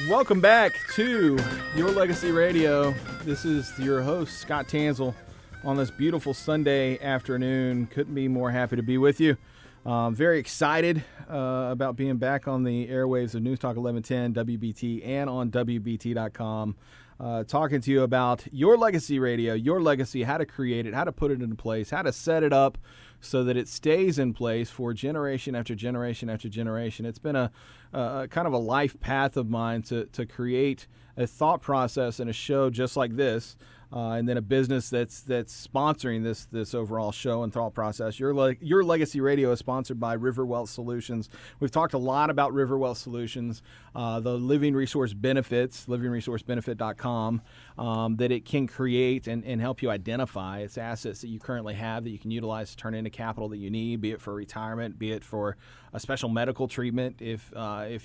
Welcome back to Your Legacy Radio. This is your host, Scott Tansill, on this beautiful Sunday afternoon. Couldn't be more happy to be with you. Very excited about being back on the airwaves of News Talk 1110, WBT, and on WBT.com. Talking to you about your legacy radio, your legacy, how to create it, how to put it into place, how to set it up so that it stays in place for generation after generation after generation. It's been a kind of a life path of mine to create a thought process and a show just like this, and then a business that's sponsoring this overall show and thought process. Your Legacy Radio is sponsored by River Wealth Solutions. We've talked a lot about River Wealth Solutions, the living resource benefits, livingresourcebenefit.com, that it can create and help you identify its assets that you currently have that you can utilize to turn into capital that you need, be it for retirement, be it for a special medical treatment if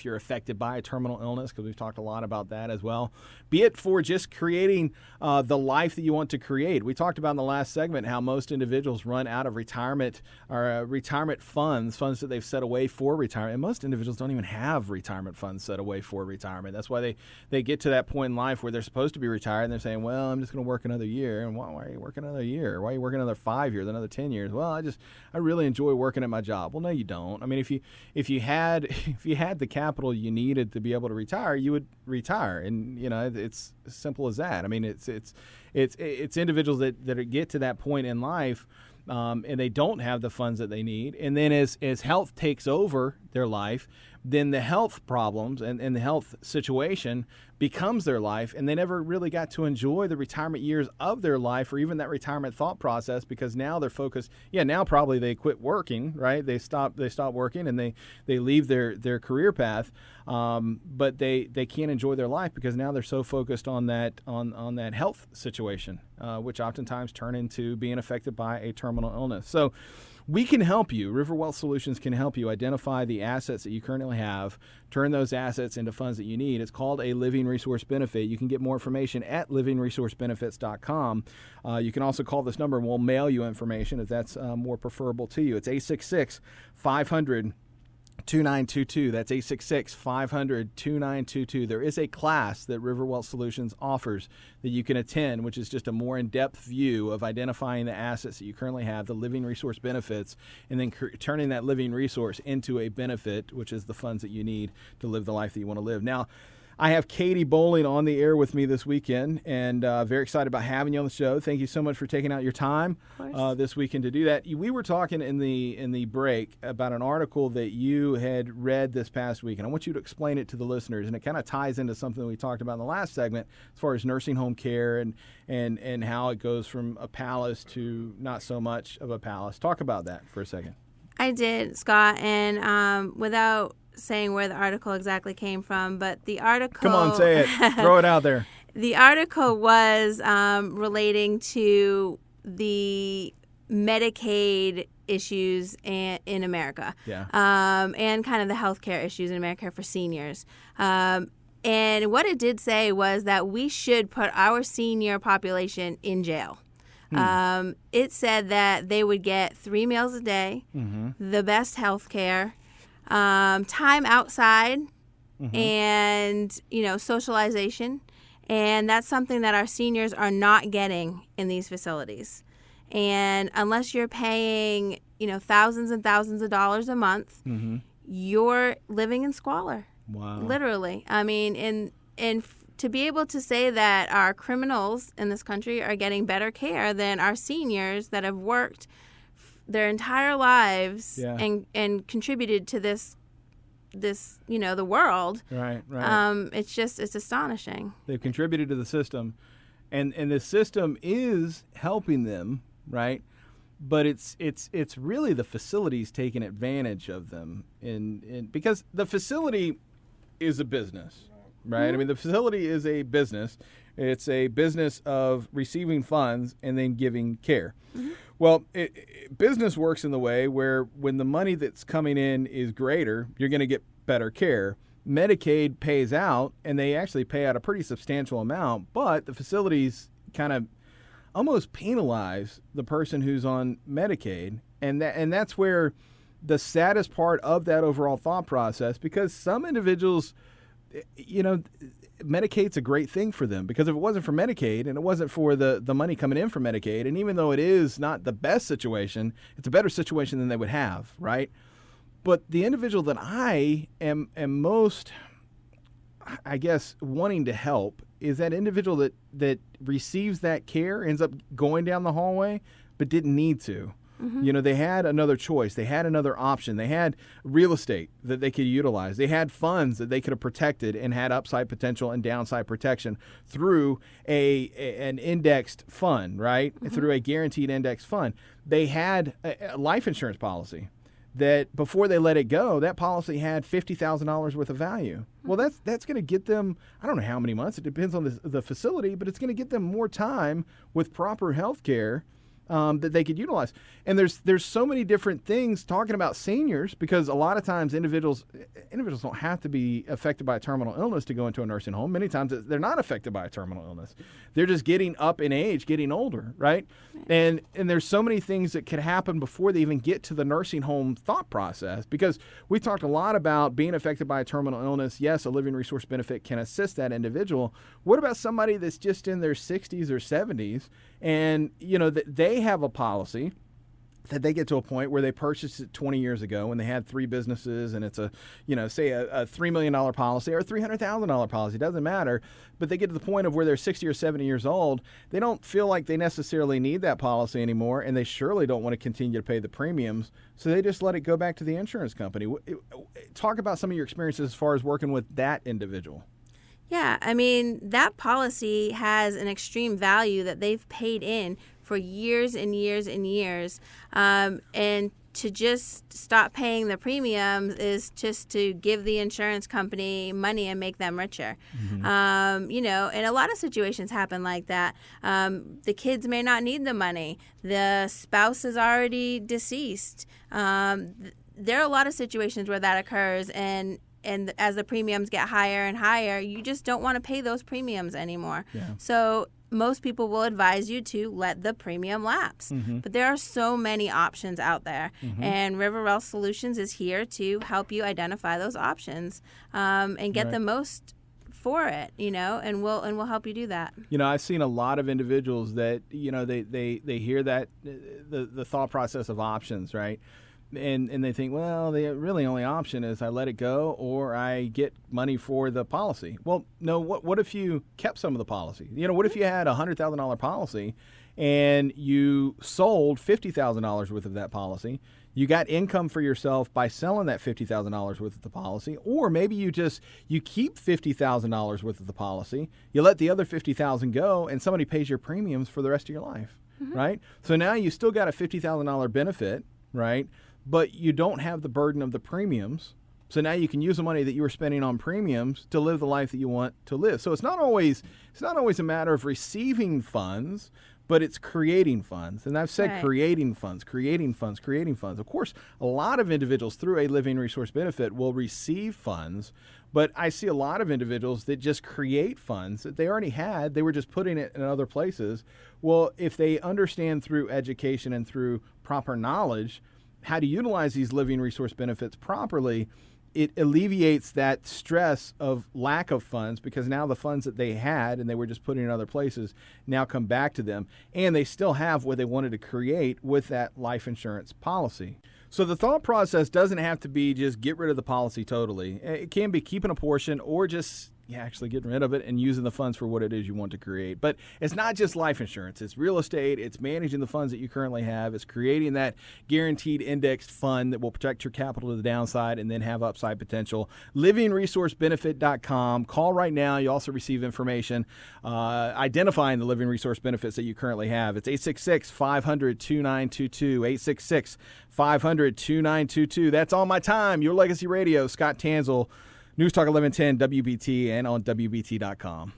you're affected by a terminal illness, because we've talked a lot about that as well, be it for just creating the life that you want to create. We talked about in the last segment how most individuals run out of retirement or retirement funds that they've set away for retirement. And most individuals don't even have retirement funds set away for retirement. That's why they get to that point in life where they're supposed to be retired and they're saying, well, I'm just going to work another year. And why are you working another year? Why are you working another 5 years, another 10 years? Well, I really enjoy working at my job. Well, no, you don't. I mean, if you had the capital you needed to be able to retire, you would retire. And, you know, it's as simple as that. I mean, it's individuals that get to that point in life, and they don't have the funds that they need. And then as health takes over their life, then the health problems and the health situation becomes their life, and they never really got to enjoy the retirement years of their life or even that retirement thought process, because now they're focused. Yeah, now probably they quit working, right? They stop working and they leave their career path, but they can't enjoy their life because now they're so focused on that health situation, which oftentimes turn into being affected by a terminal illness. So we can help you. River Wealth Solutions can help you identify the assets that you currently have, turn those assets into funds that you need. It's called a living resource benefit. You can get more information at livingresourcebenefits.com. You can also call this number and we'll mail you information if that's more preferable to you. It's 866-500-2922. That's 866-500-2922. There is a class that River Wealth Solutions offers that you can attend, which is just a more in-depth view of identifying the assets that you currently have, the living resource benefits, and then turning that living resource into a benefit, which is the funds that you need to live the life that you want to live. Now, I have Katie Bowling on the air with me this weekend, and very excited about having you on the show. Thank you so much for taking out your time this weekend to do that. We were talking in the break about an article that you had read this past week, and I want you to explain it to the listeners, and it kind of ties into something that we talked about in the last segment as far as nursing home care and how it goes from a palace to not so much of a palace. Talk about that for a second. I did, Scott, and without saying where the article exactly came from, but the article... Come on, say it. Throw it out there. The article was relating to the Medicaid issues in America, and kind of the healthcare issues in America for seniors. And what it did say was that we should put our senior population in jail. It said that they would get 3 meals a day, the best health care, time outside, and, socialization. And that's something that our seniors are not getting in these facilities. And unless you're paying, thousands and thousands of dollars a month, you're living in squalor. Wow. Literally. I mean, and to be able to say that our criminals in this country are getting better care than our seniors that have worked their entire lives and contributed to this the world. Right. It's astonishing. They've contributed to the system, and the system is helping them, right? But it's really the facilities taking advantage of them because the facility is a business, right? I mean, the facility is a business. It's a business of receiving funds and then giving care. Well, business works in the way where when the money that's coming in is greater, you're going to get better care. Medicaid pays out, and they actually pay out a pretty substantial amount, but the facilities kind of almost penalize the person who's on Medicaid, and that's where the saddest part of that overall thought process, because some individuals Medicaid's a great thing for them, because if it wasn't for Medicaid and it wasn't for the money coming in from Medicaid, and even though it is not the best situation, it's a better situation than they would have, right? But the individual that I am most, I guess, wanting to help is that individual that receives that care, ends up going down the hallway, but didn't need to. Mm-hmm. They had another choice. They had another option. They had real estate that they could utilize. They had funds that they could have protected and had upside potential and downside protection through an indexed fund, right? Mm-hmm. Through a guaranteed index fund. They had a life insurance policy that before they let it go, that policy had $50,000 worth of value. Well, that's going to get them, I don't know how many months. It depends on the facility, but it's going to get them more time with proper health care that they could utilize. And there's so many different things talking about seniors, because a lot of times individuals don't have to be affected by a terminal illness to go into a nursing home. Many times they're not affected by a terminal illness. They're just getting up in age, getting older, right? And there's so many things that could happen before they even get to the nursing home thought process, because we talked a lot about being affected by a terminal illness. Yes, a living resource benefit can assist that individual. What about somebody that's just in their 60s or 70s and, they have a policy that they get to a point where they purchased it 20 years ago when they had 3 businesses, and it's say a $3 million policy or a $300,000 policy, doesn't matter. But they get to the point of where they're 60 or 70 years old. They don't feel like they necessarily need that policy anymore, and they surely don't want to continue to pay the premiums. So they just let it go back to the insurance company. Talk about some of your experiences as far as working with that individual. Yeah, I mean, that policy has an extreme value that they've paid in for years and years and years. And to just stop paying the premiums is just to give the insurance company money and make them richer. Mm-hmm. And a lot of situations happen like that. The kids may not need the money. The spouse is already deceased. There are a lot of situations where that occurs, and as the premiums get higher and higher, you just don't want to pay those premiums anymore. Yeah. So most people will advise you to let the premium lapse. Mm-hmm. But there are so many options out there. Mm-hmm. And River Wealth Solutions is here to help you identify those options and get the most for it, and we'll help you do that. I've seen a lot of individuals that, they hear that the thought process of options, right? And they think, well, the really only option is I let it go or I get money for the policy. Well, no, what if you kept some of the policy? What if you had a $100,000 policy and you sold $50,000 worth of that policy? You got income for yourself by selling that $50,000 worth of the policy, or maybe you keep $50,000 worth of the policy, you let the other $50,000 go, and somebody pays your premiums for the rest of your life, mm-hmm. right? So now you still got a $50,000 benefit, right? But you don't have the burden of the premiums. So now you can use the money that you were spending on premiums to live the life that you want to live. So it's not always a matter of receiving funds, but it's creating funds. And I've said creating funds. Of course, a lot of individuals through a living resource benefit will receive funds, but I see a lot of individuals that just create funds that they already had. They were just putting it in other places. Well, if they understand through education and through proper knowledge how to utilize these living resource benefits properly, it alleviates that stress of lack of funds, because now the funds that they had and they were just putting in other places now come back to them, and they still have what they wanted to create with that life insurance policy. So the thought process doesn't have to be just get rid of the policy totally. It can be keeping a portion or just actually getting rid of it and using the funds for what it is you want to create. But it's not just life insurance. It's real estate. It's managing the funds that you currently have. It's creating that guaranteed indexed fund that will protect your capital to the downside and then have upside potential. livingresourcebenefit.com. Call right now. You also receive information identifying the living resource benefits that you currently have. It's 866-500-2922. 866-500-2922. That's all my time. Your Legacy Radio, Scott Tansill. News Talk 1110 WBT and on WBT.com.